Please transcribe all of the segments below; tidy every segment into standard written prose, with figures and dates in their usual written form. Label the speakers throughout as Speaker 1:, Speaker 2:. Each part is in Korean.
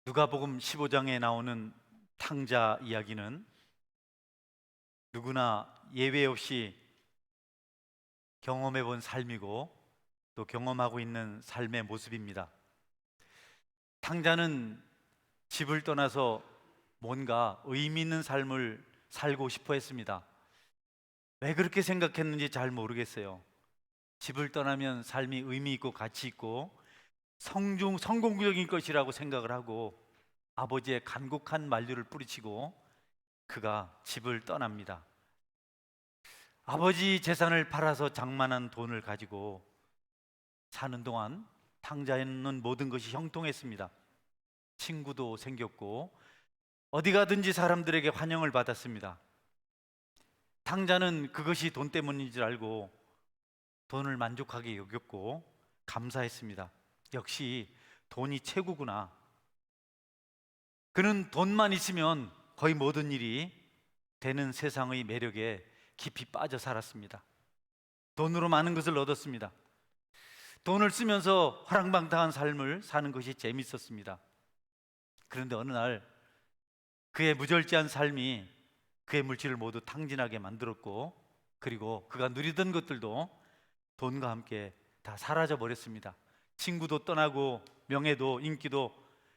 Speaker 1: 누가복음 15장에 나오는 탕자 이야기는 누구나 예외 없이 경험해 본 삶이고 또 경험하고 있는 삶의 모습입니다. 탕자는 집을 떠나서 뭔가 의미 있는 삶을 살고 싶어 했습니다. 왜 그렇게 생각했는지 잘 모르겠어요. 집을 떠나면 삶이 의미 있고 가치 있고 성공적인 것이라고 생각을 하고 아버지의 간곡한 만류를 뿌리치고 그가 집을 떠납니다. 아버지 재산을 팔아서 장만한 돈을 가지고 사는 동안 탕자에는 모든 것이 형통했습니다. 친구도 생겼고 어디 가든지 사람들에게 환영을 받았습니다. 탕자는 그것이 돈 때문인 줄 알고 돈을 만족하게 여겼고 감사했습니다. 역시 돈이 최고구나. 그는 돈만 있으면 거의 모든 일이 되는 세상의 매력에 깊이 빠져 살았습니다. 돈으로 많은 것을 얻었습니다. 돈을 쓰면서 화랑방탕한 삶을 사는 것이 재밌었습니다. 그런데 어느 날 그의 무절제한 삶이 그의 물질을 모두 탕진하게 만들었고, 그리고 그가 누리던 것들도 돈과 함께 다 사라져 버렸습니다. 친구도 떠나고 명예도 인기도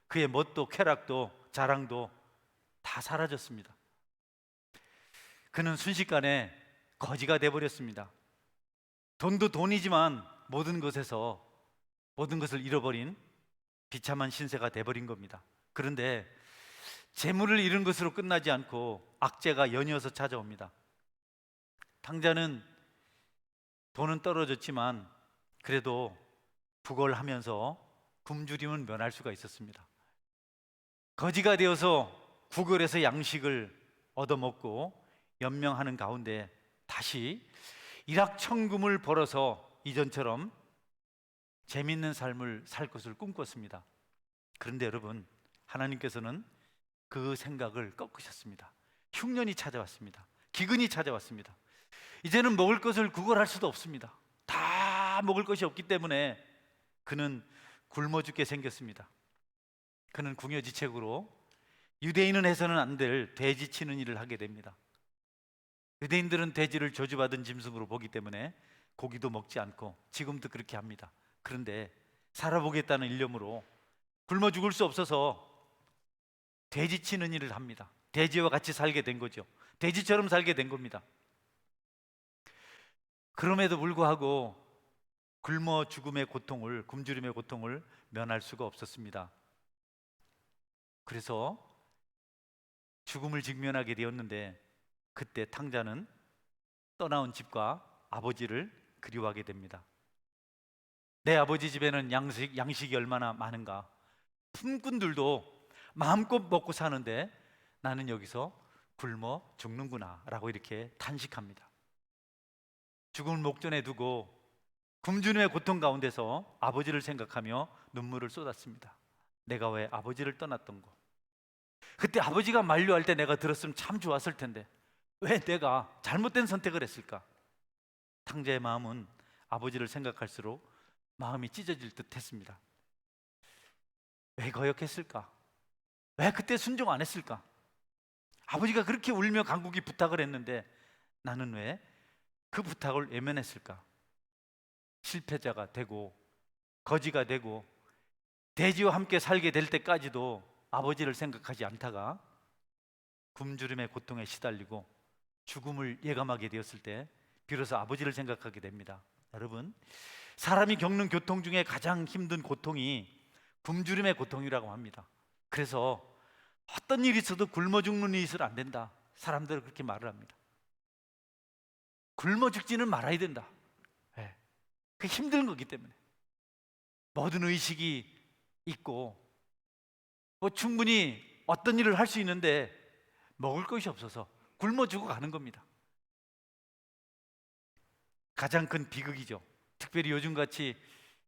Speaker 1: 그의 멋도 쾌락도 자랑도 다 사라졌습니다. 그는 순식간에 거지가 돼버렸습니다. 돈도 돈이지만 모든 것을 잃어버린 비참한 신세가 돼버린 겁니다. 그런데 재물을 잃은 것으로 끝나지 않고 악재가 연이어서 찾아옵니다. 탕자는 돈은 떨어졌지만 그래도 구걸하면서 굶주림은 면할 수가 있었습니다. 거지가 되어서 구걸해서 양식을 얻어먹고 연명하는 가운데 다시 일확천금을 벌어서 이전처럼 재밌는 삶을 살 것을 꿈꿨습니다. 그런데 여러분, 하나님께서는 그 생각을 꺾으셨습니다. 흉년이 찾아왔습니다. 기근이 찾아왔습니다. 이제는 먹을 것을 구걸할 수도 없습니다. 다 먹을 것이 없기 때문에 그는 굶어 죽게 생겼습니다. 그는 궁여지책으로 유대인은 해서는 안 될 돼지 치는 일을 하게 됩니다. 유대인들은 돼지를 저주받은 짐승으로 보기 때문에 고기도 먹지 않고 지금도 그렇게 합니다. 그런데 살아보겠다는 일념으로 굶어 죽을 수 없어서 돼지 치는 일을 합니다. 돼지와 같이 살게 된 거죠. 돼지처럼 살게 된 겁니다. 그럼에도 불구하고 굶어 죽음의 고통을, 굶주림의 고통을 면할 수가 없었습니다. 그래서 죽음을 직면하게 되었는데 그때 탕자는 떠나온 집과 아버지를 그리워하게 됩니다. 내 아버지 집에는 양식이 얼마나 많은가. 품꾼들도 마음껏 먹고 사는데 나는 여기서 굶어 죽는구나 라고 이렇게 탄식합니다. 죽음을 목전에 두고 굶주림의 고통 가운데서 아버지를 생각하며 눈물을 쏟았습니다. 내가 왜 아버지를 떠났던 거. 그때 아버지가 만류할 때 내가 들었으면 참 좋았을 텐데 왜 내가 잘못된 선택을 했을까? 탕자의 마음은 아버지를 생각할수록 마음이 찢어질 듯 했습니다. 왜 거역했을까? 왜 그때 순종 안 했을까? 아버지가 그렇게 울며 간곡히 부탁을 했는데 나는 왜 그 부탁을 외면했을까? 실패자가 되고 거지가 되고 돼지와 함께 살게 될 때까지도 아버지를 생각하지 않다가 굶주림의 고통에 시달리고 죽음을 예감하게 되었을 때 비로소 아버지를 생각하게 됩니다. 여러분, 사람이 겪는 고통 중에 가장 힘든 고통이 굶주림의 고통이라고 합니다. 그래서 어떤 일이 있어도 굶어 죽는 일이 있어도 안 된다. 사람들은 그렇게 말을 합니다. 굶어 죽지는 말아야 된다. 네. 그게 힘든 거기 때문에 모든 의식이 있고 충분히 어떤 일을 할 수 있는데 먹을 것이 없어서 굶어 죽어 가는 겁니다. 가장 큰 비극이죠. 특별히 요즘같이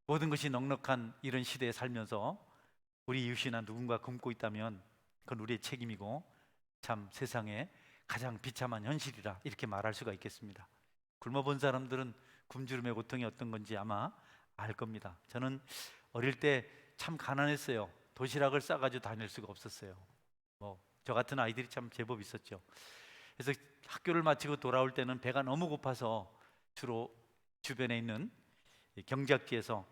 Speaker 1: 모든 것이 넉넉한 이런 시대에 살면서 우리 이웃이나 누군가 굶고 있다면 그건 우리의 책임이고 참 세상에 가장 비참한 현실이라 이렇게 말할 수가 있겠습니다. 굶어본 사람들은 굶주림의 고통이 어떤 건지 아마 알 겁니다. 저는 어릴 때 참 가난했어요. 도시락을 싸가지고 다닐 수가 없었어요. 저 같은 아이들이 참 제법 있었죠. 그래서 학교를 마치고 돌아올 때는 배가 너무 고파서 주로 주변에 있는 경작지에서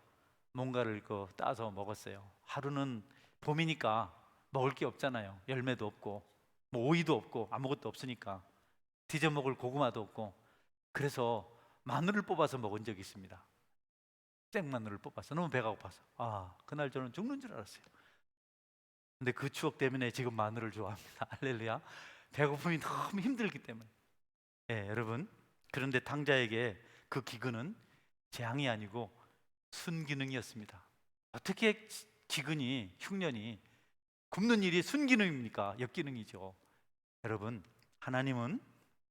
Speaker 1: 뭔가를 따서 먹었어요. 하루는 봄이니까 먹을 게 없잖아요. 열매도 없고 뭐 오이도 없고 아무것도 없으니까 뒤져 먹을 고구마도 없고, 그래서 마늘을 뽑아서 먹은 적이 있습니다. 생마늘을 뽑아서. 너무 배가 고파서. 그날 저는 죽는 줄 알았어요. 근데 그 추억 때문에 지금 마늘을 좋아합니다. 할렐루야. 배고픔이 너무 힘들기 때문에. 여러분, 그런데 탕자에게 그 기근은 재앙이 아니고 순기능이었습니다. 어떻게 기근이, 흉년이, 굶는 일이 순기능입니까? 역기능이죠. 여러분, 하나님은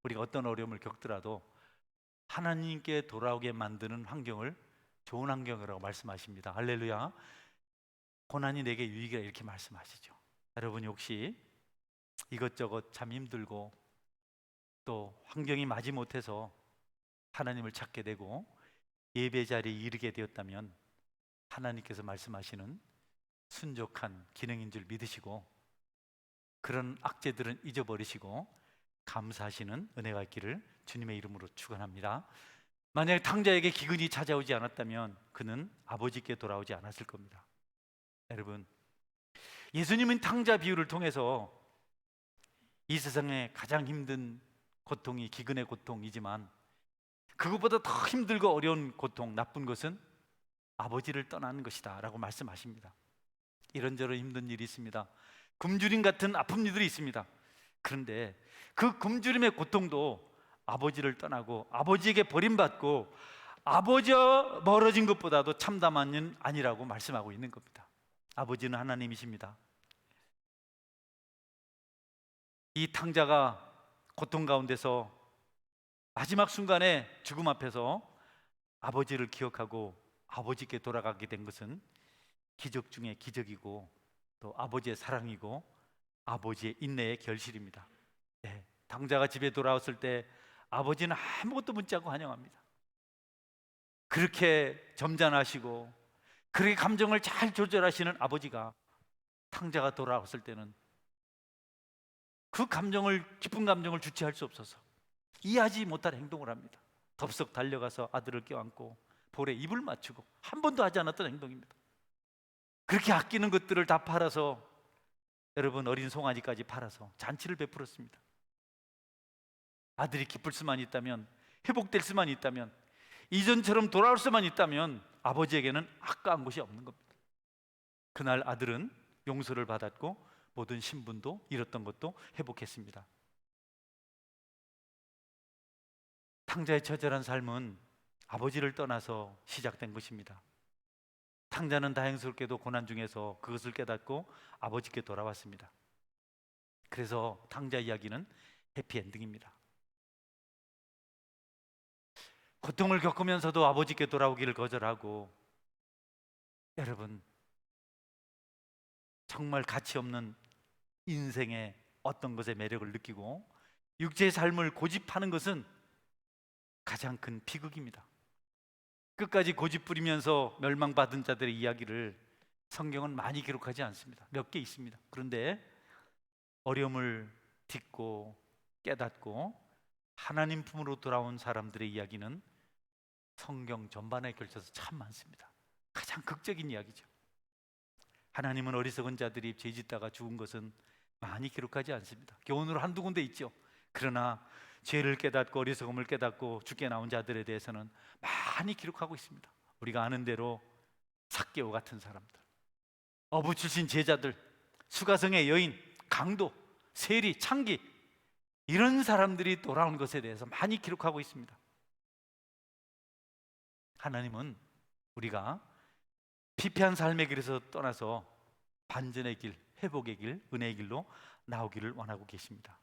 Speaker 1: 우리가 어떤 어려움을 겪더라도 하나님께 돌아오게 만드는 환경을 좋은 환경이라고 말씀하십니다. 할렐루야. 고난이 내게 유익이라 이렇게 말씀하시죠. 여러분이 혹시 이것저것 참 힘들고 또 환경이 마지못해서 하나님을 찾게 되고 예배 자리에 이르게 되었다면 하나님께서 말씀하시는 순족한 기능인 줄 믿으시고 그런 악재들은 잊어버리시고 감사하시는 은혜가 있기를 주님의 이름으로 축원합니다. 만약에 탕자에게 기근이 찾아오지 않았다면 그는 아버지께 돌아오지 않았을 겁니다. 여러분, 예수님은 탕자 비유를 통해서 이 세상에 가장 힘든 고통이 기근의 고통이지만 그것보다 더 힘들고 어려운 고통, 나쁜 것은 아버지를 떠나는 것이다 라고 말씀하십니다. 이런저런 힘든 일이 있습니다. 굶주림 같은 아픈 일들이 있습니다. 그런데 그 굶주림의 고통도 아버지를 떠나고 아버지에게 버림받고 아버지와 멀어진 것보다도 참담한 일 아니라고 말씀하고 있는 겁니다. 아버지는 하나님이십니다. 이 탕자가 고통 가운데서 마지막 순간에 죽음 앞에서 아버지를 기억하고 아버지께 돌아가게 된 것은 기적 중에 기적이고 또 아버지의 사랑이고 아버지의 인내의 결실입니다. 탕자가 집에 돌아왔을 때 아버지는 아무것도 묻지 않고 환영합니다. 그렇게 점잖으시고 그렇게 감정을 잘 조절하시는 아버지가 탕자가 돌아왔을 때는 그 감정을, 기쁜 감정을 주체할 수 없어서 이해하지 못할 행동을 합니다. 덥석 달려가서 아들을 껴안고 볼에 입을 맞추고 한 번도 하지 않았던 행동입니다. 그렇게 아끼는 것들을 다 팔아서, 여러분, 어린 송아지까지 팔아서 잔치를 베풀었습니다. 아들이 기쁠 수만 있다면, 회복될 수만 있다면, 이전처럼 돌아올 수만 있다면 아버지에게는 아까운 것이 없는 겁니다. 그날 아들은 용서를 받았고 모든 신분도 잃었던 것도 회복했습니다. 탕자의 처절한 삶은 아버지를 떠나서 시작된 것입니다. 탕자는 다행스럽게도 고난 중에서 그것을 깨닫고 아버지께 돌아왔습니다. 그래서 탕자 이야기는 해피엔딩입니다. 고통을 겪으면서도 아버지께 돌아오기를 거절하고, 여러분, 정말 가치 없는 인생의 어떤 것의 매력을 느끼고 육체의 삶을 고집하는 것은 가장 큰 비극입니다. 끝까지 고집 부리면서 멸망받은 자들의 이야기를 성경은 많이 기록하지 않습니다. 몇 개 있습니다. 그런데 어려움을 딛고 깨닫고 하나님 품으로 돌아온 사람들의 이야기는 성경 전반에 걸쳐서 참 많습니다. 가장 극적인 이야기죠. 하나님은 어리석은 자들이 죄짓다가 죽은 것은 많이 기록하지 않습니다. 교훈으로 한두 군데 있죠. 그러나 죄를 깨닫고 어리석음을 깨닫고 죽게 나온 자들에 대해서는 많이 기록하고 있습니다. 우리가 아는 대로 삭개오 같은 사람들, 어부 출신 제자들, 수가성의 여인, 강도, 세리, 창기, 이런 사람들이 돌아온 것에 대해서 많이 기록하고 있습니다. 하나님은 우리가 피폐한 삶의 길에서 떠나서 반전의 길, 회복의 길, 은혜의 길로 나오기를 원하고 계십니다.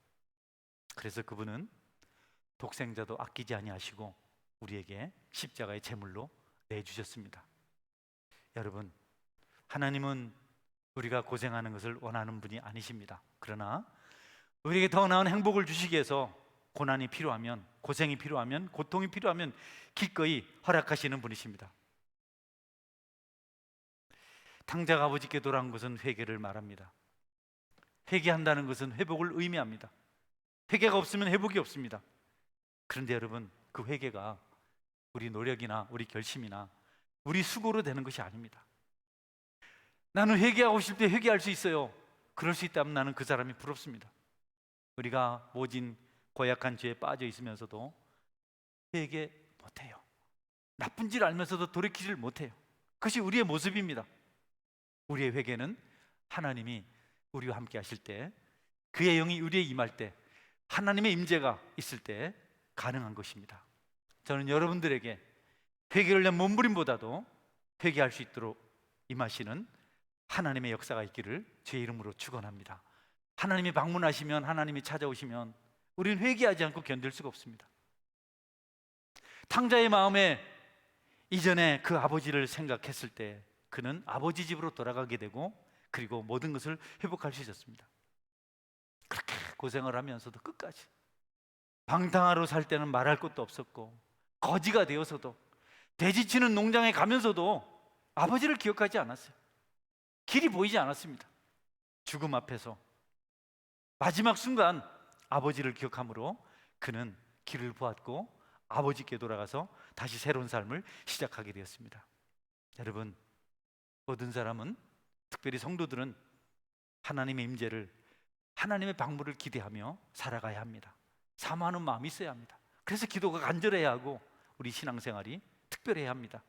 Speaker 1: 그래서 그분은 독생자도 아끼지 아니하시고 우리에게 십자가의 제물로 내주셨습니다. 여러분, 하나님은 우리가 고생하는 것을 원하는 분이 아니십니다. 그러나 우리에게 더 나은 행복을 주시기 위해서 고난이 필요하면, 고생이 필요하면, 고통이 필요하면 기꺼이 허락하시는 분이십니다. 탕자가 아버지께 돌아온 것은 회개를 말합니다. 회개한다는 것은 회복을 의미합니다. 회개가 없으면 회복이 없습니다. 그런데 여러분, 그 회개가 우리 노력이나 우리 결심이나 우리 수고로 되는 것이 아닙니다. 나는 회개하고 싶을 때 회개할 수 있어요. 그럴 수 있다면 나는 그 사람이 부럽습니다. 우리가 모진 고약한 죄에 빠져 있으면서도 회개 못해요. 나쁜 줄 알면서도 돌이키질 못해요. 그것이 우리의 모습입니다. 우리의 회개는 하나님이 우리와 함께 하실 때, 그의 영이 우리에 임할 때, 하나님의 임재가 있을 때 가능한 것입니다. 저는 여러분들에게 회개를 위한 몸부림보다도 회개할 수 있도록 임하시는 하나님의 역사가 있기를 주의 이름으로 축원합니다. 하나님이 방문하시면, 하나님이 찾아오시면 우리는 회개하지 않고 견딜 수가 없습니다. 탕자의 마음에 이전에 그 아버지를 생각했을 때 그는 아버지 집으로 돌아가게 되고, 그리고 모든 것을 회복할 수 있었습니다. 그렇게 고생을 하면서도 끝까지 방탕하러 살 때는 말할 것도 없었고, 거지가 되어서도, 돼지치는 농장에 가면서도 아버지를 기억하지 않았어요. 길이 보이지 않았습니다. 죽음 앞에서 마지막 순간 아버지를 기억함으로 그는 길을 보았고 아버지께 돌아가서 다시 새로운 삶을 시작하게 되었습니다. 여러분, 모든 사람은, 특별히 성도들은 하나님의 임재를, 하나님의 방문을 기대하며 살아가야 합니다. 사모하는 마음이 있어야 합니다. 그래서 기도가 간절해야 하고 우리 신앙생활이 특별해야 합니다.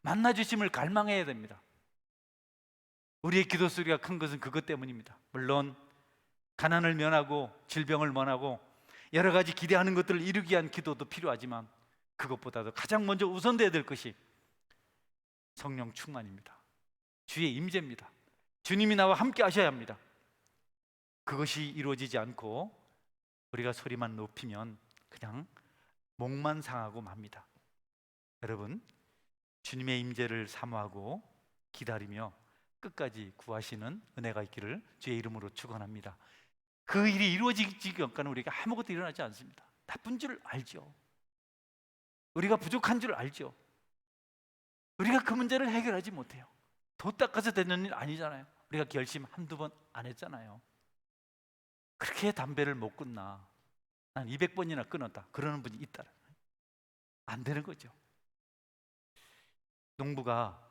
Speaker 1: 만나주심을 갈망해야 됩니다. 우리의 기도 소리가 큰 것은 그것 때문입니다. 물론 가난을 면하고 질병을 면하고 여러 가지 기대하는 것들을 이루기 위한 기도도 필요하지만, 그것보다도 가장 먼저 우선돼야 될 것이 성령 충만입니다. 주의 임재입니다. 주님이 나와 함께 하셔야 합니다. 그것이 이루어지지 않고 우리가 소리만 높이면 그냥 목만 상하고 맙니다. 여러분, 주님의 임재를 사모하고 기다리며 끝까지 구하시는 은혜가 있기를 주의 이름으로 축원합니다. 그 일이 이루어지기 전까지는 우리가 아무것도 일어나지 않습니다. 나쁜 줄 알죠. 우리가 부족한 줄 알죠. 우리가 그 문제를 해결하지 못해요. 도 닦아서 되는 일 아니잖아요. 우리가 결심 한두 번 안 했잖아요. 그렇게 담배를 못 끊나, 난 200번이나 끊었다, 그러는 분이 있다. 안 되는 거죠. 농부가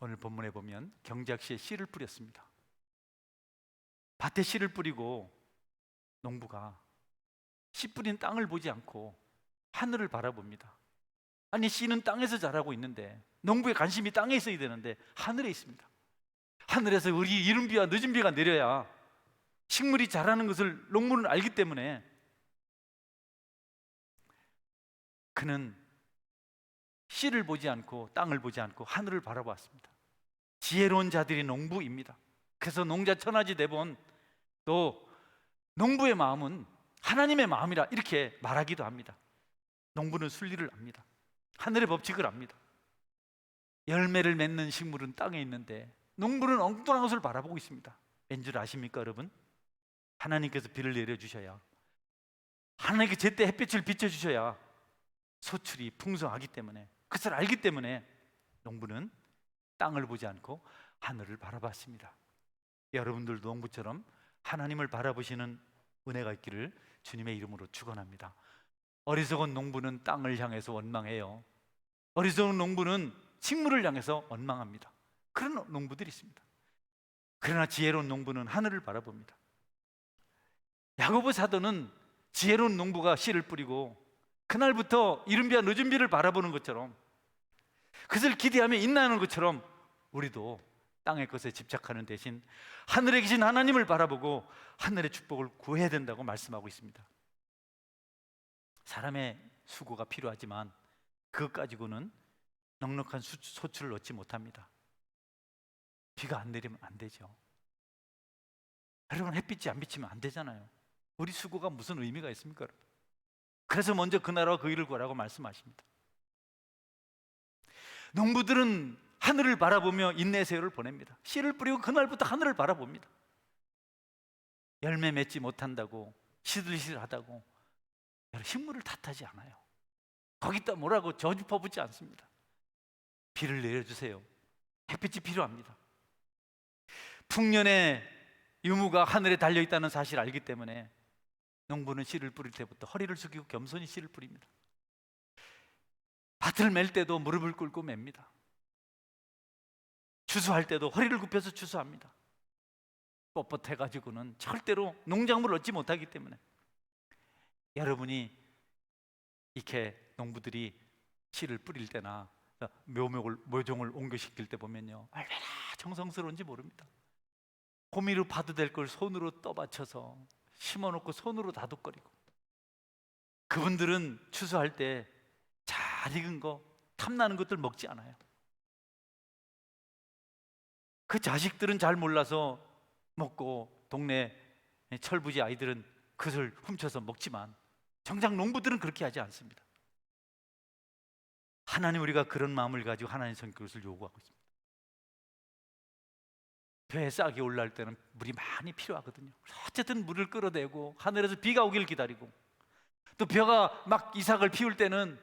Speaker 1: 오늘 본문에 보면 경작시에 씨를 뿌렸습니다. 밭에 씨를 뿌리고 농부가 씨 뿌린 땅을 보지 않고 하늘을 바라봅니다. 아니, 씨는 땅에서 자라고 있는데, 농부의 관심이 땅에 있어야 되는데 하늘에 있습니다. 하늘에서 우리 이른 비와 늦은 비가 내려야 식물이 자라는 것을 농부는 알기 때문에 그는 씨를 보지 않고 땅을 보지 않고 하늘을 바라보았습니다. 지혜로운 자들이 농부입니다. 그래서 농자 천하지 대본, 또 농부의 마음은 하나님의 마음이라 이렇게 말하기도 합니다. 농부는 순리를 압니다. 하늘의 법칙을 압니다. 열매를 맺는 식물은 땅에 있는데 농부는 엉뚱한 것을 바라보고 있습니다. 왠줄 아십니까, 여러분? 하나님께서 비를 내려주셔야, 하나님께 제때 햇빛을 비춰주셔야 소출이 풍성하기 때문에, 그것을 알기 때문에 농부는 땅을 보지 않고 하늘을 바라봤습니다. 여러분들도 농부처럼 하나님을 바라보시는 은혜가 있기를 주님의 이름으로 축원합니다. 어리석은 농부는 땅을 향해서 원망해요. 어리석은 농부는 식물을 향해서 원망합니다. 그런 농부들이 있습니다. 그러나 지혜로운 농부는 하늘을 바라봅니다. 야고보 사도는 지혜로운 농부가 씨를 뿌리고 그날부터 이른 비와 늦은 비를 바라보는 것처럼, 그것을 기대하며 인내하는 것처럼 우리도 땅의 것에 집착하는 대신 하늘에 계신 하나님을 바라보고 하늘의 축복을 구해야 된다고 말씀하고 있습니다. 사람의 수고가 필요하지만 그것 가지고는 넉넉한 소출을 얻지 못합니다. 비가 안 내리면 안 되죠. 여러분, 햇빛이 안 비치면 안 되잖아요. 우리 수고가 무슨 의미가 있습니까, 여러분? 그래서 먼저 그 나라와 그 일을 구하라고 말씀하십니다. 농부들은 하늘을 바라보며 인내 세월을 보냅니다. 씨를 뿌리고 그날부터 하늘을 바라봅니다. 열매 맺지 못한다고 시들시들하다고 식물을 탓하지 않아요. 거기다 뭐라고 저주 퍼붓지 않습니다. 비를 내려주세요. 햇빛이 필요합니다. 풍년의 유무가 하늘에 달려있다는 사실을 알기 때문에 농부는 씨를 뿌릴 때부터 허리를 숙이고 겸손히 씨를 뿌립니다. 밭을 맬 때도 무릎을 꿇고 맵니다. 추수할 때도 허리를 굽혀서 추수합니다. 뻣뻣해가지고는 절대로 농작물을 얻지 못하기 때문에 여러분이 이렇게 농부들이 씨를 뿌릴 때나 묘종을 옮겨시킬 때 보면요, 얼마나 정성스러운지 모릅니다. 호미로 파도 될 걸 손으로 떠받쳐서 심어놓고 손으로 다독거리고, 그분들은 추수할 때 잘 익은 거, 탐나는 것들 먹지 않아요. 그 자식들은 잘 몰라서 먹고 동네 철부지 아이들은 그것을 훔쳐서 먹지만 정작 농부들은 그렇게 하지 않습니다. 하나님, 우리가 그런 마음을 가지고 하나님의 성격을 요구하고 있습니다. 배에 싹이 올라올 때는 물이 많이 필요하거든요. 어쨌든 물을 끌어대고 하늘에서 비가 오길 기다리고, 또 벼가 막 이삭을 피울 때는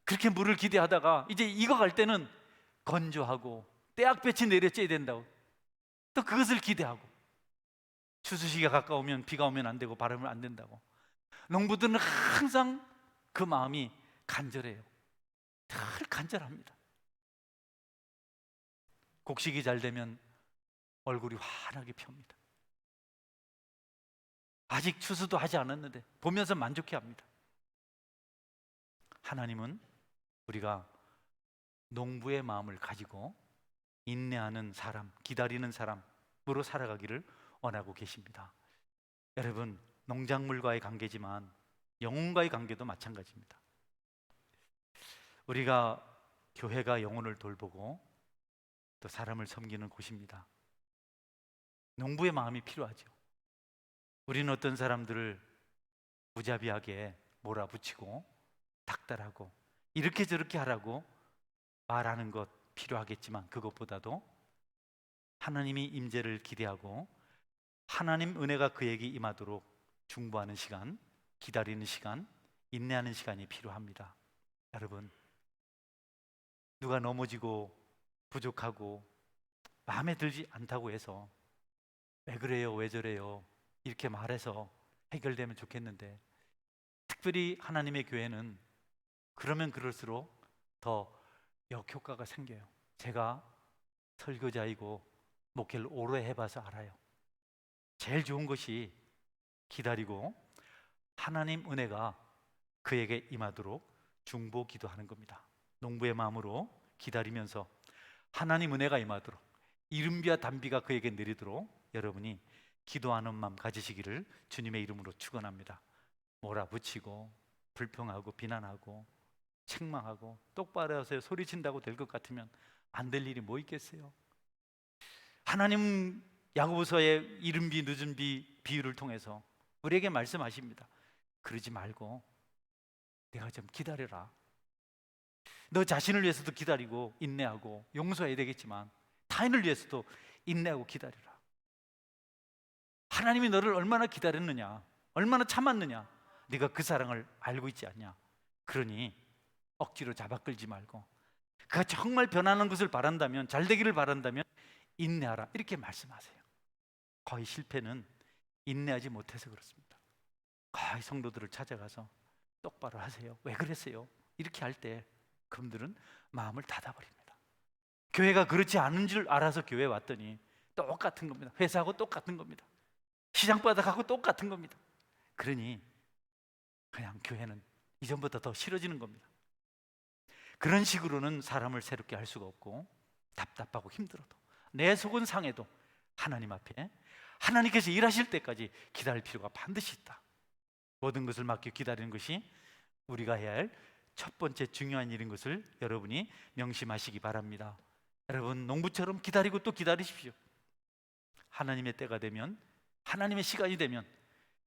Speaker 1: 그렇게 물을 기대하다가 이제 익어갈 때는 건조하고 떼약볕이 내려쬐야 된다고, 또 그것을 기대하고, 추수시기가 가까우면 비가 오면 안 되고 바람은 안 된다고. 농부들은 항상 그 마음이 간절해요. 늘 간절합니다. 곡식이 잘 되면 얼굴이 환하게 펴니다. 아직 추수도 하지 않았는데 보면서 만족해합니다. 하나님은 우리가 농부의 마음을 가지고 인내하는 사람, 기다리는 사람으로 살아가기를 원하고 계십니다. 여러분, 농작물과의 관계지만 영혼과의 관계도 마찬가지입니다. 우리가 교회가 영혼을 돌보고 또 사람을 섬기는 곳입니다. 농부의 마음이 필요하죠. 우리는 어떤 사람들을 무자비하게 몰아붙이고 닥달하고 이렇게 저렇게 하라고 말하는 것 필요하겠지만, 그것보다도 하나님이 임재를 기대하고 하나님 은혜가 그에게 임하도록 중보하는 시간, 기다리는 시간, 인내하는 시간이 필요합니다. 여러분, 누가 넘어지고 부족하고 마음에 들지 않다고 해서 왜 그래요, 왜 저래요 이렇게 말해서 해결되면 좋겠는데, 특별히 하나님의 교회는 그러면 그럴수록 더 역효과가 생겨요. 제가 설교자이고 목회를 오래 해봐서 알아요. 제일 좋은 것이 기다리고 하나님 은혜가 그에게 임하도록 중보 기도하는 겁니다. 농부의 마음으로 기다리면서 하나님 은혜가 임하도록, 이른비와 단비가 그에게 내리도록 여러분이 기도하는 마음 가지시기를 주님의 이름으로 축원합니다. 몰아붙이고 불평하고 비난하고 책망하고 똑바로 하세요 소리친다고 될 것 같으면 안 될 일이 뭐 있겠어요? 하나님 야고보서의 이른 비 늦은 비 비유를 통해서 우리에게 말씀하십니다. 그러지 말고 내가 좀 기다려라. 너 자신을 위해서도 기다리고 인내하고 용서해야 되겠지만 타인을 위해서도 인내하고 기다려라. 하나님이 너를 얼마나 기다렸느냐, 얼마나 참았느냐, 네가 그 사랑을 알고 있지 않냐. 그러니 억지로 잡아끌지 말고 그가 정말 변하는 것을 바란다면, 잘 되기를 바란다면 인내하라, 이렇게 말씀하세요. 거의 실패는 인내하지 못해서 그렇습니다. 거의 성도들을 찾아가서 똑바로 하세요, 왜 그랬어요 이렇게 할 때 그분들은 마음을 닫아버립니다. 교회가 그렇지 않은 줄 알아서 교회에 왔더니 똑같은 겁니다. 회사하고 똑같은 겁니다. 시장바닥하고 똑같은 겁니다. 그러니 그냥 교회는 이전보다 더 싫어지는 겁니다. 그런 식으로는 사람을 새롭게 할 수가 없고, 답답하고 힘들어도 내 속은 상해도 하나님 앞에 하나님께서 일하실 때까지 기다릴 필요가 반드시 있다. 모든 것을 맡겨 기다리는 것이 우리가 해야 할 첫 번째 중요한 일인 것을 여러분이 명심하시기 바랍니다. 여러분, 농부처럼 기다리고 또 기다리십시오. 하나님의 때가 되면, 하나님의 시간이 되면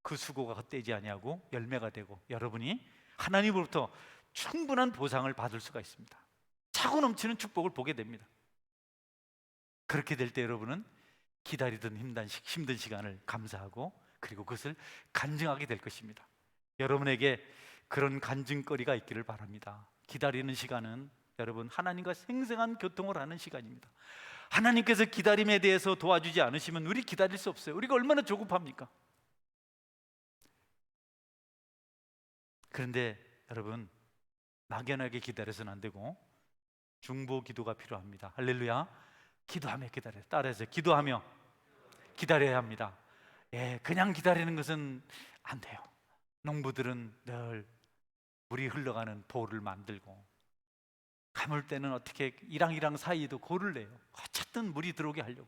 Speaker 1: 그 수고가 헛되지 아니하고 열매가 되고 여러분이 하나님으로부터 충분한 보상을 받을 수가 있습니다. 차고 넘치는 축복을 보게 됩니다. 그렇게 될 때 여러분은 기다리던 힘든 시간을 감사하고 그리고 그것을 간증하게 될 것입니다. 여러분에게 그런 간증거리가 있기를 바랍니다. 기다리는 시간은 여러분 하나님과 생생한 교통을 하는 시간입니다. 하나님께서 기다림에 대해서 도와주지 않으시면 우리 기다릴 수 없어요. 우리가 얼마나 조급합니까? 그런데 여러분, 막연하게 기다려서는 안 되고 중보 기도가 필요합니다. 할렐루야. 기도하며 기다려요. 따라해서 기도하며 기다려야 합니다. 예, 그냥 기다리는 것은 안 돼요. 농부들은 늘 물이 흘러가는 보를 만들고 가물 때는 어떻게 이랑이랑 사이에도 고를 내요. 어쨌든 물이 들어오게 하려고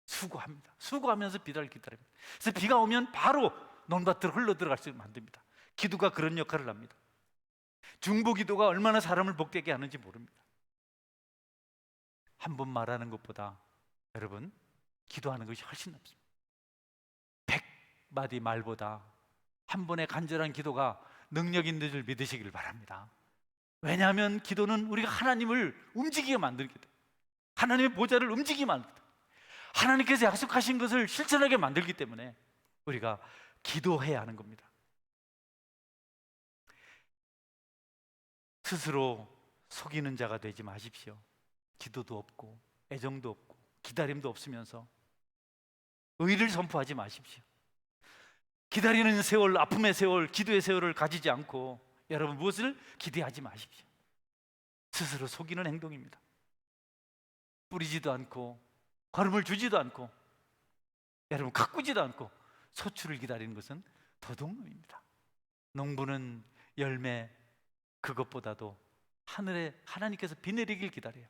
Speaker 1: 수고합니다. 수고하면서 비를 기다립니다. 그래서 비가 오면 바로 논밭으로 흘러 들어갈 수 있게 만듭니다. 기도가 그런 역할을 합니다. 중보 기도가 얼마나 사람을 복되게 하는지 모릅니다. 한 번 말하는 것보다 여러분 기도하는 것이 훨씬 낫습니다. 100마디 말보다 한 번의 간절한 기도가 능력 있는 줄 믿으시길 바랍니다. 왜냐하면 기도는 우리가 하나님을 움직이게 만들게 돼요. 하나님의 보좌를 움직이게 만들게 돼요. 하나님께서 약속하신 것을 실천하게 만들기 때문에 우리가 기도해야 하는 겁니다. 스스로 속이는 자가 되지 마십시오. 기도도 없고 애정도 없고 기다림도 없으면서 의를 선포하지 마십시오. 기다리는 세월, 아픔의 세월, 기도의 세월을 가지지 않고 여러분 무엇을 기대하지 마십시오. 스스로 속이는 행동입니다. 뿌리지도 않고 걸음을 주지도 않고 여러분 가꾸지도 않고 소출을 기다리는 것은 도둑놈입니다. 농부는 열매 그것보다도 하늘에 하나님께서 비 내리길 기다려요.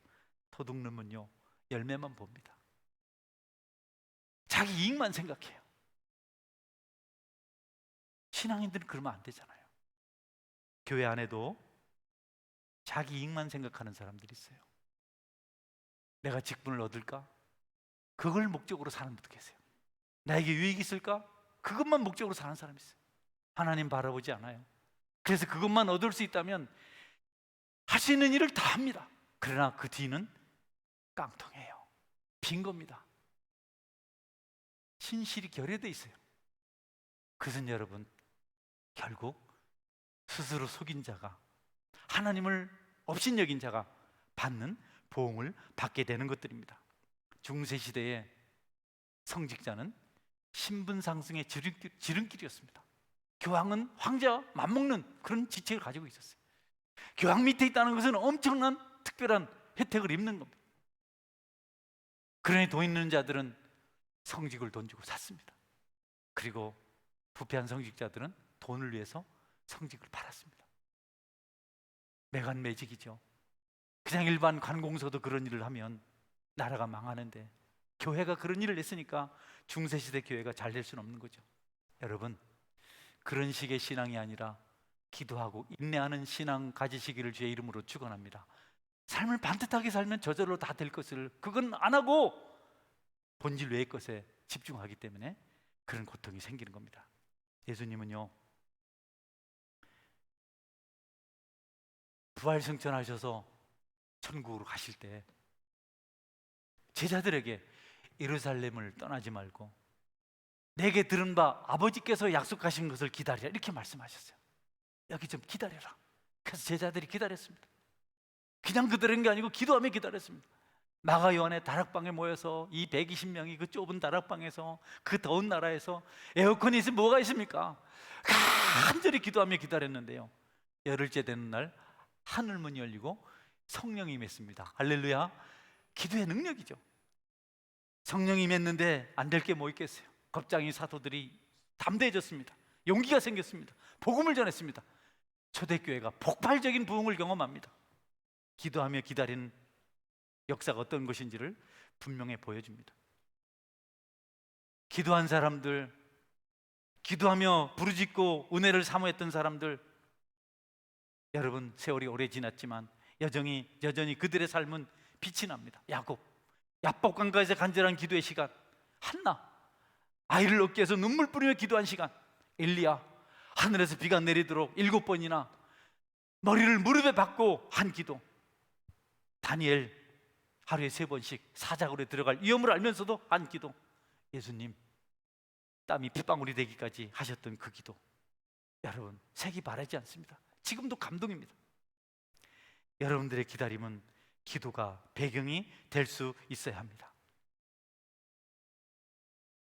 Speaker 1: 도둑놈은요 열매만 봅니다. 자기 이익만 생각해요. 신앙인들은 그러면 안 되잖아요. 교회 안에도 자기 이익만 생각하는 사람들이 있어요. 내가 직분을 얻을까? 그걸 목적으로 사는 분도 계세요. 나에게 유익이 있을까? 그것만 목적으로 사는 사람이 있어요. 하나님 바라보지 않아요. 그래서 그것만 얻을 수 있다면 할 수 있는 일을 다 합니다. 그러나 그 뒤는 깡통이에요. 빈 겁니다. 신실이 결여되어 있어요. 그것은 여러분 결국 스스로 속인 자가 하나님을 업신여긴 자가 받는 보응을 받게 되는 것들입니다. 중세시대의 성직자는 신분 상승의 지름길이었습니다. 교황은 황제와 맞먹는 그런 지책을 가지고 있었어요. 교황 밑에 있다는 것은 엄청난 특별한 혜택을 입는 겁니다. 그러니 돈 있는 자들은 성직을 돈 주고 샀습니다. 그리고 부패한 성직자들은 돈을 위해서 성직을 팔았습니다. 매간매직이죠. 그냥 일반 관공서도 그런 일을 하면 나라가 망하는데 교회가 그런 일을 했으니까 중세시대 교회가 잘 될 수는 없는 거죠. 여러분 그런 식의 신앙이 아니라 기도하고 인내하는 신앙 가지시기를 주의 이름으로 축원합니다. 삶을 반듯하게 살면 저절로 다 될 것을 그건 안 하고 본질 외의 것에 집중하기 때문에 그런 고통이 생기는 겁니다. 예수님은요 부활승천하셔서 천국으로 가실 때 제자들에게 예루살렘을 떠나지 말고 내게 들은 바 아버지께서 약속하신 것을 기다리라 이렇게 말씀하셨어요. 여기 좀 기다려라. 그래서 제자들이 기다렸습니다. 그냥 그대로인 게 아니고 기도하며 기다렸습니다. 마가 요한의 다락방에 모여서 이 120명이 그 좁은 다락방에서 그 더운 나라에서 에어컨이 있으면 뭐가 있습니까? 간절히 기도하며 기다렸는데요 열흘째 되는 날 하늘 문이 열리고 성령이 임했습니다. 할렐루야. 기도의 능력이죠. 성령이 임했는데 안 될 게 뭐 있겠어요? 겁쟁이 사도들이 담대해졌습니다. 용기가 생겼습니다. 복음을 전했습니다. 초대교회가 폭발적인 부흥을 경험합니다. 기도하며 기다리는 역사가 어떤 것인지를 분명히 보여줍니다. 기도한 사람들, 기도하며 부르짖고 은혜를 사모했던 사람들, 여러분 세월이 오래 지났지만 여전히 그들의 삶은 빛이 납니다. 야곱, 야복강가에서 간절한 기도의 시간, 한나, 아이를 얻기 위해서 눈물 뿌리며 기도한 시간, 엘리야, 하늘에서 비가 내리도록 7번이나 머리를 무릎에 박고 한 기도, 다니엘 하루에 3번씩 사자굴에 들어갈 위험을 알면서도 한 기도, 예수님 땀이 핏방울이 되기까지 하셨던 그 기도, 여러분, 색이 바라지 않습니다. 지금도 감동입니다. 여러분들의 기다림은 기도가 배경이 될 수 있어야 합니다.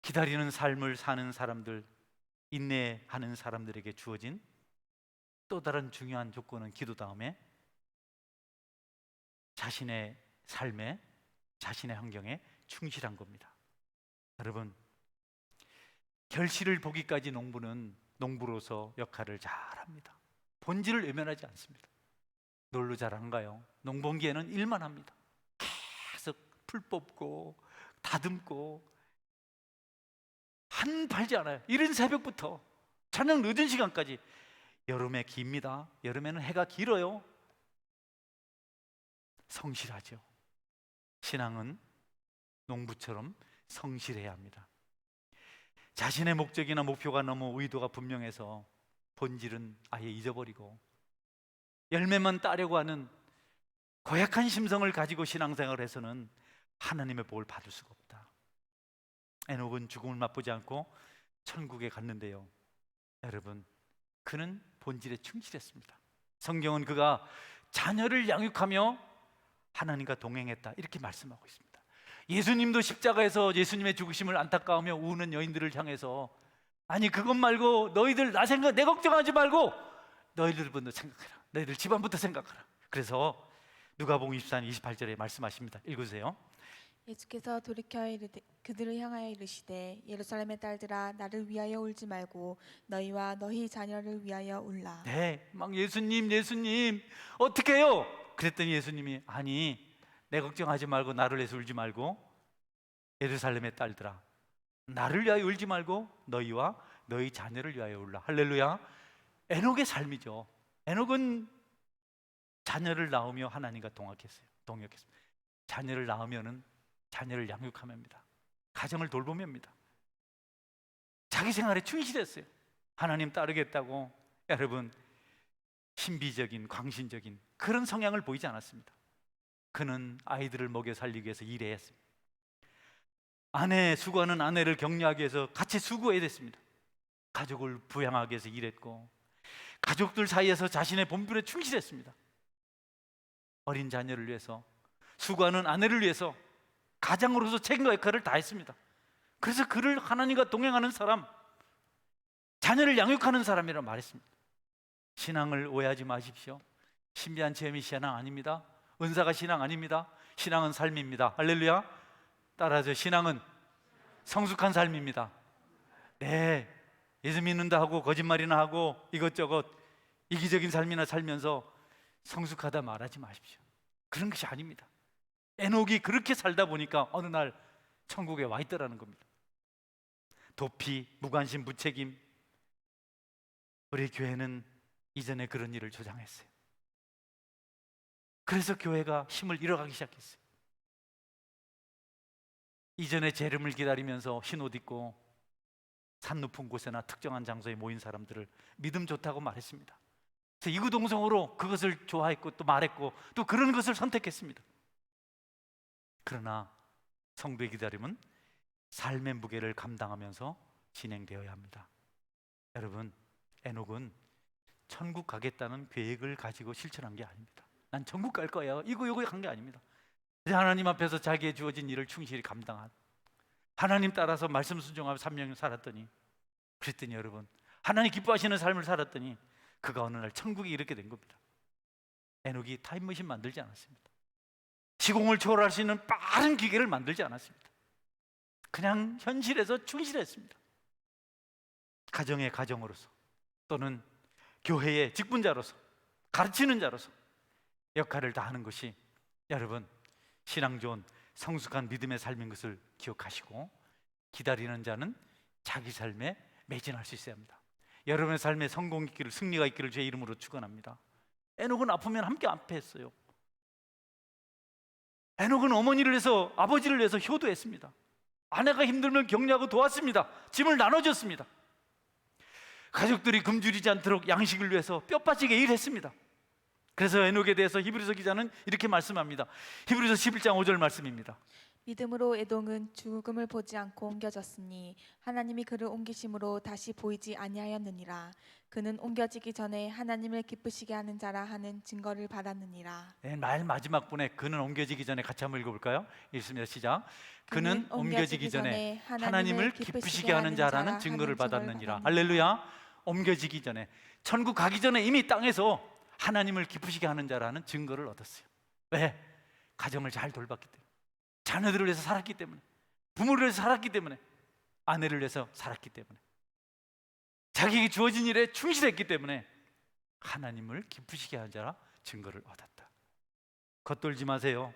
Speaker 1: 기다리는 삶을 사는 사람들, 인내하는 사람들에게 주어진 또 다른 중요한 조건은 기도 다음에 자신의 삶에, 자신의 환경에 충실한 겁니다. 여러분, 결실을 보기까지 농부는 농부로서 역할을 잘합니다. 본질을 외면하지 않습니다. 놀러 잘한가요? 농번기에는 일만 합니다. 계속 풀 뽑고 다듬고 한 팔지 않아요. 이른 새벽부터 저녁 늦은 시간까지. 여름에 깁니다. 여름에는 해가 길어요. 성실하죠. 신앙은 농부처럼 성실해야 합니다. 자신의 목적이나 목표가 너무 의도가 분명해서 본질은 아예 잊어버리고 열매만 따려고 하는 고약한 심성을 가지고 신앙생활을 해서는 하나님의 복을 받을 수가 없다. 에녹은 죽음을 맛보지 않고 천국에 갔는데요, 여러분, 그는 본질에 충실했습니다. 성경은 그가 자녀를 양육하며 하나님과 동행했다, 이렇게 말씀하고 있습니다. 예수님도 십자가에서 예수님의 죽으심을 안타까우며 우는 여인들을 향해서, 아니 그것 말고 너희들 내 걱정하지 말고 너희들부터 생각해라. 너희들 집안부터 생각하라. 그래서 누가복음 24장 28절에 말씀하십니다. 읽으세요.
Speaker 2: 예수께서 돌이켜 그들을 향하여 이르시되 예루살렘의 딸들아, 나를 위하여 울지 말고 너희와 너희 자녀를 위하여 울라.
Speaker 1: 네, 막 예수님 어떻게 해요? 그랬더니 예수님이, 아니 내 걱정하지 말고 나를 위해서 울지 말고 예루살렘의 딸들아, 나를 위하여 울지 말고 너희와 너희 자녀를 위하여 울라. 할렐루야. 에녹의 삶이죠. 에녹은 자녀를 낳으며 하나님과 동역했습니다. 자녀를 낳으면은 자녀를 양육하며입니다. 가정을 돌보며입니다. 자기 생활에 충실했어요. 하나님 따르겠다고. 여러분, 신비적인, 광신적인 그런 성향을 보이지 않았습니다. 그는 아이들을 먹여 살리기 위해서 일해야 했습니다. 수고하는 아내를 격려하기 위해서 같이 수고해야 됐습니다. 가족을 부양하기 위해서 일했고, 가족들 사이에서 자신의 본분에 충실했습니다. 어린 자녀를 위해서, 수고하는 아내를 위해서 가장으로서 책임과 역할을 다했습니다. 그래서 그를 하나님과 동행하는 사람, 자녀를 양육하는 사람이라고 말했습니다. 신앙을 오해하지 마십시오. 신비한 체험이 신앙 아닙니다. 은사가 신앙 아닙니다. 신앙은 삶입니다. 할렐루야. 따라서 신앙은 성숙한 삶입니다. 네, 예수 믿는다 하고 거짓말이나 하고 이것저것 이기적인 삶이나 살면서 성숙하다 말하지 마십시오. 그런 것이 아닙니다. 에녹이 그렇게 살다 보니까 어느 날 천국에 와 있더라는 겁니다. 도피, 무관심, 무책임. 우리 교회는 이전에 그런 일을 조장했어요. 그래서 교회가 힘을 잃어가기 시작했어요. 이전에 재림을 기다리면서 흰옷 입고 산 높은 곳에나 특정한 장소에 모인 사람들을 믿음 좋다고 말했습니다. 그래서 이구동성으로 그것을 좋아했고 또 말했고 또 그런 것을 선택했습니다. 그러나 성도의 기다림은 삶의 무게를 감당하면서 진행되어야 합니다. 여러분, 에녹은 천국 가겠다는 계획을 가지고 실천한 게 아닙니다. 난 천국 갈 거야, 이거 한 게 아닙니다. 하나님 앞에서 자기의 주어진 일을 충실히 감당한, 하나님 따라서 말씀 순종하며 3년 살았더니, 그랬더니 여러분, 하나님 기뻐하시는 삶을 살았더니 그가 어느 날 천국에 이렇게 된 겁니다. 에녹이 타임머신 만들지 않았습니다. 시공을 초월할 수 있는 빠른 기계를 만들지 않았습니다. 그냥 현실에서 충실했습니다. 가정의 가정으로서, 또는 교회의 직분자로서, 가르치는 자로서 역할을 다하는 것이 여러분 신앙 좋은 성숙한 믿음의 삶인 것을 기억하시고, 기다리는 자는 자기 삶에 매진할 수 있어야 합니다. 여러분의 삶에 성공 있기를, 승리가 있기를 주의 이름으로 축원합니다. 에녹은 아프면 함께 안패했어요. 에녹은 어머니를 위해서, 아버지를 위해서 효도했습니다. 아내가 힘들면 격려하고 도왔습니다. 짐을 나눠줬습니다. 가족들이 굶주리지 않도록 양식을 위해서 뼈 빠지게 일했습니다. 그래서 에녹에 대해서 히브리서 기자는 이렇게 말씀합니다. 히브리서 11장 5절 말씀입니다.
Speaker 2: 믿음으로 에동은 죽음을 보지 않고 옮겨졌으니 하나님이 그를 옮기심으로 다시 보이지 아니하였느니라. 그는 옮겨지기 전에 하나님을 기쁘시게 하는 자라 하는 증거를 받았느니라.
Speaker 1: 네, 말 마지막 분에 그는 옮겨지기 전에 같이 한번 읽어볼까요? 읽습니다. 시작. 그는 옮겨지기 전에 하나님을 기쁘시게 하는 자라는 증거를 받았느니라. 할렐루야. 옮겨지기 전에, 천국 가기 전에 이미 땅에서 하나님을 기쁘시게 하는 자라는 증거를 얻었어요. 왜? 가정을 잘 돌봤기 때문에, 자녀들을 위해서 살았기 때문에, 부모를 위해서 살았기 때문에, 아내를 위해서 살았기 때문에, 자기에게 주어진 일에 충실했기 때문에 하나님을 기쁘시게 하는 자라 증거를 얻었다. 겉돌지 마세요.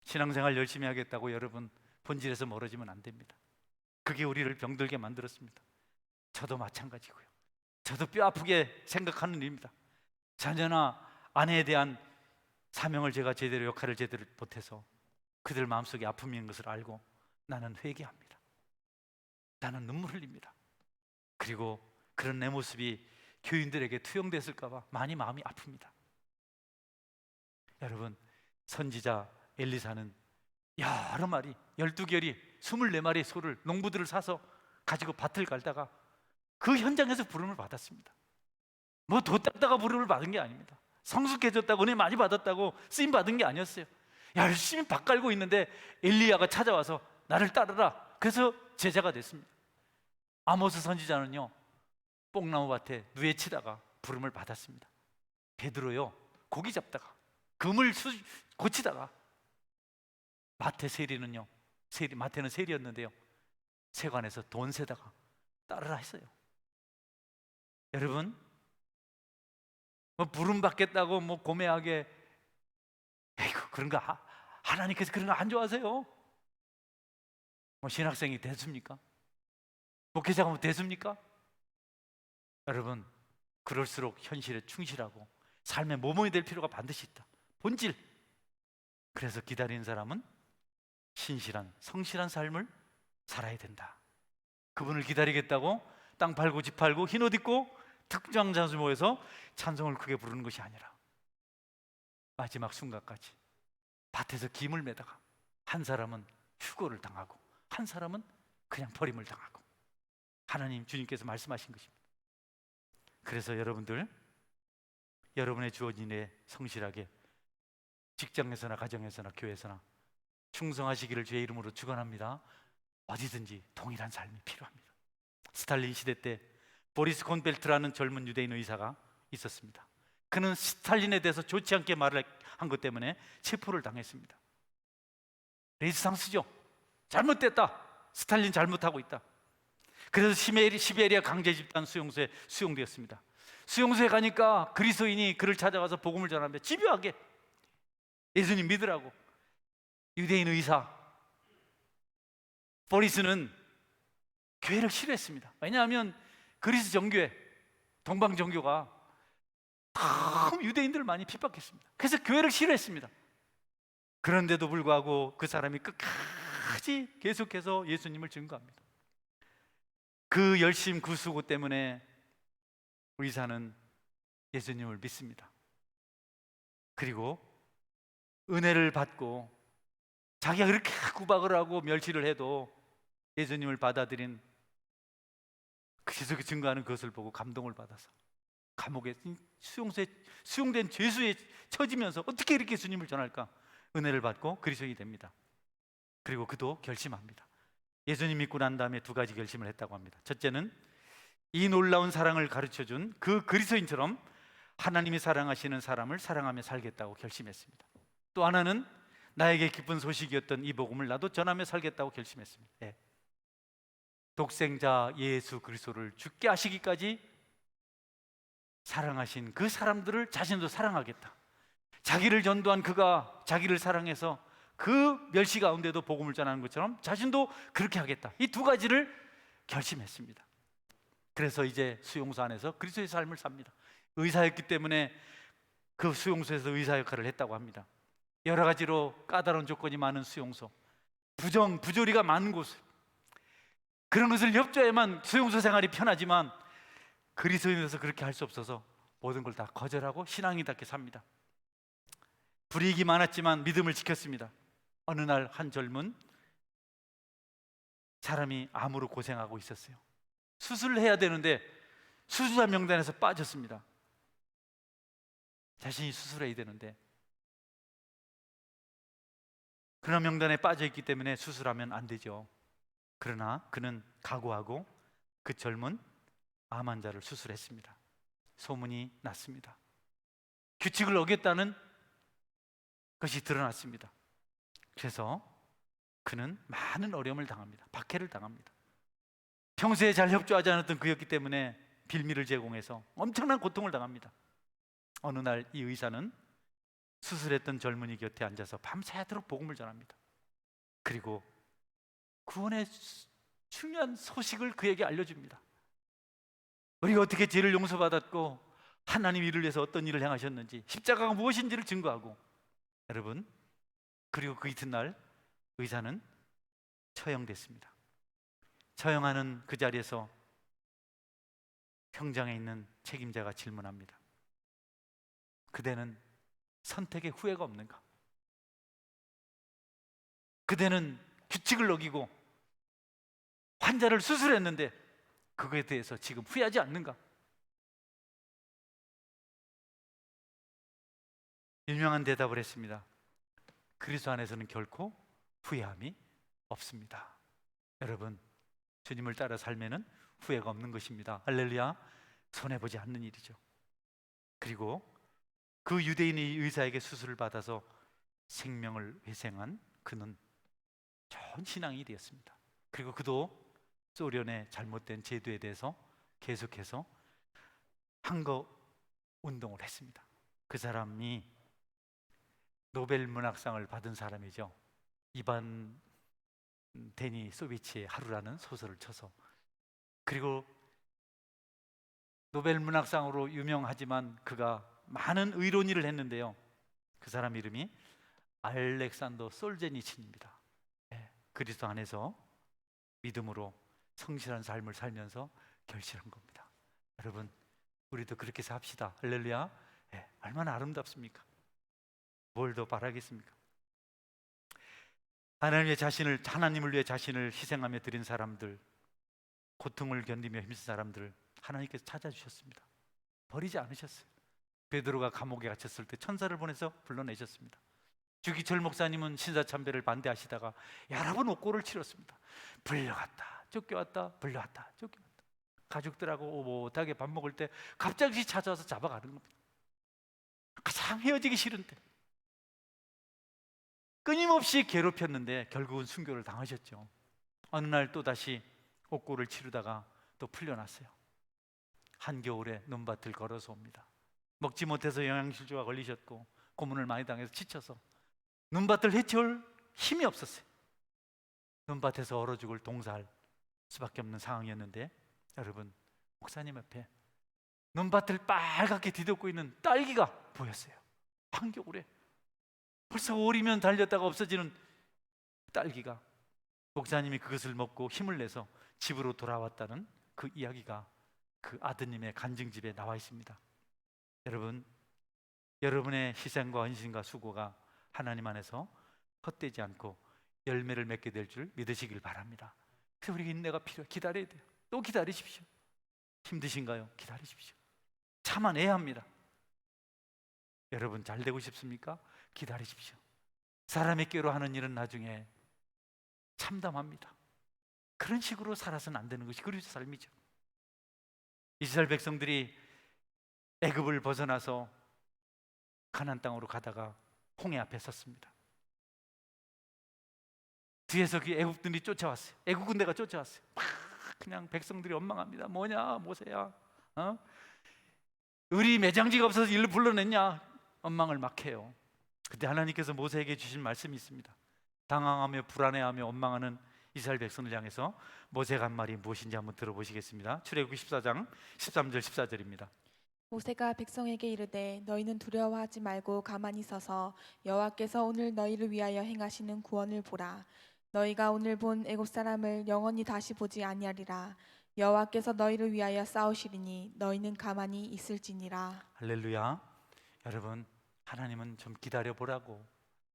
Speaker 1: 신앙생활 열심히 하겠다고 여러분 본질에서 멀어지면 안 됩니다. 그게 우리를 병들게 만들었습니다. 저도 마찬가지고요. 저도 뼈 아프게 생각하는 일입니다. 자녀나 아내에 대한 사명을 제가 제대로, 역할을 제대로 못해서 그들 마음속에 아픔이 있는 것을 알고 나는 회개합니다. 나는 눈물 흘립니다. 그리고 그런 내 모습이 교인들에게 투영됐을까 봐 많이 마음이 아픕니다. 여러분, 선지자 엘리사는 여러 마리, 12결이 24마리 소를, 농부들을 사서 가지고 밭을 갈다가 그 현장에서 부름을 받았습니다. 뭐 도 닦다가 부름을 받은 게 아닙니다. 성숙해졌다고, 은혜 많이 받았다고 쓰임 받은 게 아니었어요. 열심히 밭 갈고 있는데 엘리야가 찾아와서 나를 따르라. 그래서 제자가 됐습니다. 아모스 선지자는요, 뽕나무 밭에 누에 치다가 부름을 받았습니다. 베드로요, 고기 잡다가, 금을 고치다가, 마태 세리는요, 마태는 세리였는데요, 세관에서 돈 세다가 따르라 했어요. 여러분, 뭐 부름 받겠다고 뭐 고매하게, 에이구, 그런 거 하나님께서 그런 거 안 좋아하세요. 뭐 신학생이 됐습니까? 목회자가 뭐 됐습니까? 여러분, 그럴수록 현실에 충실하고 삶의 모범이 될 필요가 반드시 있다. 본질. 그래서 기다리는 사람은 신실한, 성실한 삶을 살아야 된다. 그분을 기다리겠다고 땅 팔고 집 팔고 흰 옷 입고 특정 장소 모여서 찬송을 크게 부르는 것이 아니라 마지막 순간까지 밭에서 김을 매다가 한 사람은 휴거를 당하고 한 사람은 그냥 버림을 당하고, 하나님 주님께서 말씀하신 것입니다. 그래서 여러분들, 여러분의 주어진 일에 성실하게 직장에서나 가정에서나 교회에서나 충성하시기를 주의 이름으로 축원합니다. 어디든지 동일한 삶이 필요합니다. 스탈린 시대 때 보리스 콘벨트라는 젊은 유대인 의사가 있었습니다. 그는 스탈린에 대해서 좋지 않게 말을 한 것 때문에 체포를 당했습니다. 레지스탕스죠. 잘못됐다. 스탈린 잘못하고 있다. 그래서 시베리아 강제 집단 수용소에 수용되었습니다. 수용소에 가니까 그리스도인이 그를 찾아와서 복음을 전하는데 집요하게 예수님 믿으라고. 유대인 의사 보리스는 교회를 싫어했습니다. 왜냐하면 그리스 정교회, 동방 정교가 참 유대인들을 많이 핍박했습니다. 그래서 교회를 싫어했습니다. 그런데도 불구하고 그 사람이 끝까지 계속해서 예수님을 증거합니다. 그 열심, 그 수고 때문에 의사는 예수님을 믿습니다. 그리고 은혜를 받고 자기가 그렇게 구박을 하고 멸시를 해도 예수님을 받아들인, 계속 증거하는 그것을 보고 감동을 받아서 감옥에, 수용소에 수용된 죄수에 처지면서 어떻게 이렇게 예수님을 전할까? 은혜를 받고 그리스도인이 됩니다. 그리고 그도 결심합니다. 예수님 믿고 난 다음에 두 가지 결심을 했다고 합니다. 첫째는 이 놀라운 사랑을 가르쳐준 그 그리스도인처럼 하나님이 사랑하시는 사람을 사랑하며 살겠다고 결심했습니다. 또 하나는 나에게 기쁜 소식이었던 이 복음을 나도 전하며 살겠다고 결심했습니다. 네. 독생자 예수 그리스도를 죽게 하시기까지 사랑하신 그 사람들을 자신도 사랑하겠다. 자기를 전도한 그가 자기를 사랑해서 그 멸시 가운데도 복음을 전하는 것처럼 자신도 그렇게 하겠다. 이 두 가지를 결심했습니다. 그래서 이제 수용소 안에서 그리스도의 삶을 삽니다. 의사였기 때문에 그 수용소에서 의사 역할을 했다고 합니다. 여러 가지로 까다로운 조건이 많은 수용소, 부조리가 많은 곳, 그런 것을 협조해야만 수용소 생활이 편하지만 그리스도인으로서 그렇게 할 수 없어서 모든 걸 다 거절하고 신앙인답게 삽니다. 불이익이 많았지만 믿음을 지켰습니다. 어느 날 한 젊은 사람이 암으로 고생하고 있었어요. 수술을 해야 되는데 수술자 명단에서 빠졌습니다. 자신이 수술해야 되는데, 그런 명단에 빠져 있기 때문에 수술하면 안 되죠. 그러나 그는 각오하고 그 젊은 암 환자를 수술했습니다. 소문이 났습니다. 규칙을 어겼다는 것이 드러났습니다. 그래서 그는 많은 어려움을 당합니다. 박해를 당합니다. 평소에 잘 협조하지 않았던 그였기 때문에 빌미를 제공해서 엄청난 고통을 당합니다. 어느 날 이 의사는 수술했던 젊은이 곁에 앉아서 밤새도록 복음을 전합니다. 그리고 구원의 중요한 소식을 그에게 알려줍니다. 우리가 어떻게 죄를 용서받았고 하나님 이를 위해서 어떤 일을 행하셨는지, 십자가가 무엇인지를 증거하고, 여러분, 그리고 그 이튿날 의사는 처형됐습니다. 처형하는 그 자리에서 현장에 있는 책임자가 질문합니다. 그대는 선택의 후회가 없는가? 그대는 규칙을 어기고 환자를 수술했는데 그거에 대해서 지금 후회하지 않는가? 유명한 대답을 했습니다. 그리스도 안에서는 결코 후회함이 없습니다. 여러분, 주님을 따라 살면은 후회가 없는 것입니다. 할렐루야. 손해보지 않는 일이죠. 그리고 그 유대인의 의사에게 수술을 받아서 생명을 회생한 그는 좋은 신앙이 되었습니다. 그리고 그도 소련의 잘못된 제도에 대해서 계속해서 항거 운동을 했습니다. 그 사람이 노벨 문학상을 받은 사람이죠. 이반 데니소비치의 하루라는 소설을 쳐서. 그리고 노벨 문학상으로 유명하지만 그가 많은 의론일을 했는데요. 그 사람 이름이 알렉산더 솔제니친입니다. 그리스도 안에서 믿음으로 성실한 삶을 살면서 결실한 겁니다. 여러분, 우리도 그렇게 삽시다. 할렐루야. 얼마나 아름답습니까? 뭘 더 바라겠습니까? 하나님을 위해 자신을 희생하며 드린 사람들, 고통을 견디며 힘쓴 사람들 하나님께서 찾아주셨습니다. 버리지 않으셨어요. 베드로가 감옥에 갇혔을 때 천사를 보내서 불러내셨습니다. 주기철 목사님은 신사참배를 반대하시다가 여러 번 옥고를 치렀습니다. 불려갔다 쫓겨왔다, 불려왔다 쫓겨왔다. 가족들하고 오붓하게 밥 먹을 때 갑자기 찾아와서 잡아가는 겁니다. 가장 헤어지기 싫은데 끊임없이 괴롭혔는데 결국은 순교를 당하셨죠. 어느 날 또다시 옥고를 치르다가 또 풀려났어요. 한겨울에 눈밭을 걸어서 옵니다. 먹지 못해서 영양실조가 걸리셨고 고문을 많이 당해서 지쳐서 눈밭을 헤쳐올 힘이 없었어요. 눈밭에서 얼어 죽을 동사할 수밖에 없는 상황이었는데, 여러분, 목사님 앞에 눈밭을 빨갛게 뒤덮고 있는 딸기가 보였어요. 한겨울에 벌써 5월이면 달렸다가 없어지는 딸기가, 목사님이 그것을 먹고 힘을 내서 집으로 돌아왔다는 그 이야기가 그 아드님의 간증집에 나와 있습니다. 여러분, 여러분의 희생과 헌신과 수고가 하나님 안에서 헛되지 않고 열매를 맺게 될 줄 믿으시길 바랍니다. 그래서 우리가 인내가 필요해요. 기다려야 돼요. 또 기다리십시오. 힘드신가요? 기다리십시오. 참아내야 합니다. 여러분, 잘 되고 싶습니까? 기다리십시오. 사람의 꾀로 하는 일은 나중에 참담합니다. 그런 식으로 살아서는 안 되는 것이 그리스도 삶이죠. 이스라엘 백성들이 애굽을 벗어나서 가나안 땅으로 가다가 홍해 앞에 섰습니다. 뒤에서 그 애국들이 쫓아왔어요. 애국 군대가 쫓아왔어요. 막 그냥 백성들이 원망합니다. 뭐냐 모세야, 우리 매장지가 없어서 일로 불러냈냐, 원망을 막 해요. 그때 하나님께서 모세에게 주신 말씀이 있습니다. 당황하며 불안해하며 원망하는 이스라엘 백성을 향해서 모세가 한 말이 무엇인지 한번 들어보시겠습니다. 출애굽기 14장 13절 14절입니다.
Speaker 2: 모세가 백성에게 이르되 너희는 두려워하지 말고 가만히 서서 여호와께서 오늘 너희를 위하여 행하시는 구원을 보라. 너희가 오늘 본 애굽 사람을 영원히 다시 보지 아니하리라. 여호와께서 너희를 위하여 싸우시리니 너희는 가만히 있을지니라.
Speaker 1: 할렐루야. 여러분, 하나님은 좀 기다려 보라고,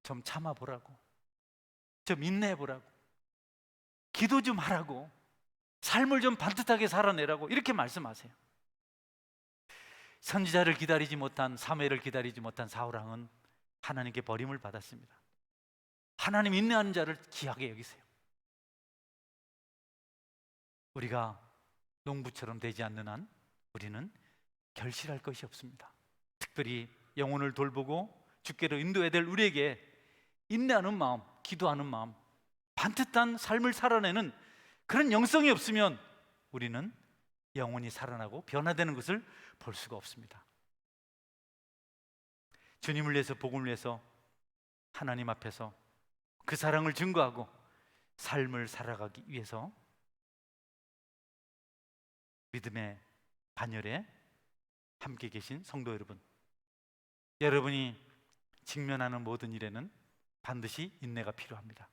Speaker 1: 좀 참아 보라고, 좀 인내해 보라고, 기도 좀 하라고, 삶을 좀 반듯하게 살아내라고 이렇게 말씀하세요. 선지자를 기다리지 못한, 사무엘을 기다리지 못한 사울왕은 하나님께 버림을 받았습니다. 하나님 인내하는 자를 귀하게 여기세요. 우리가 농부처럼 되지 않는 한 우리는 결실할 것이 없습니다. 특별히 영혼을 돌보고 주께로 인도해야 될 우리에게 인내하는 마음, 기도하는 마음, 반듯한 삶을 살아내는 그런 영성이 없으면 우리는 영혼이 살아나고 변화되는 것을 볼 수가 없습니다. 주님을 위해서, 복음을 위해서 하나님 앞에서 그 사랑을 증거하고 삶을 살아가기 위해서 믿음의 반열에 함께 계신 성도 여러분, 여러분이 직면하는 모든 일에는 반드시 인내가 필요합니다.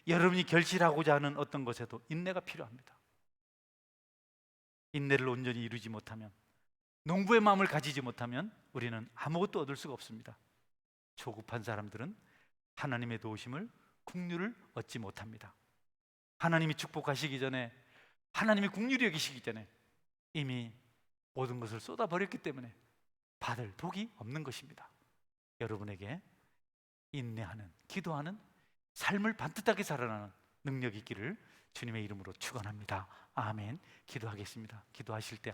Speaker 1: 여러분이 결실하고자 하는 어떤 것에도 인내가 필요합니다. 인내를 온전히 이루지 못하면, 농부의 마음을 가지지 못하면 우리는 아무것도 얻을 수가 없습니다. 조급한 사람들은 하나님의 도우심을, 긍휼을 얻지 못합니다. 하나님이 축복하시기 전에, 하나님이 긍휼히 여기시기 전에 이미 모든 것을 쏟아버렸기 때문에 받을 복이 없는 것입니다. 여러분에게 인내하는, 기도하는, 삶을 반듯하게 살아가는 능력이 있기를 주님의 이름으로 축원합니다. 아멘. 기도하겠습니다. 기도하실 때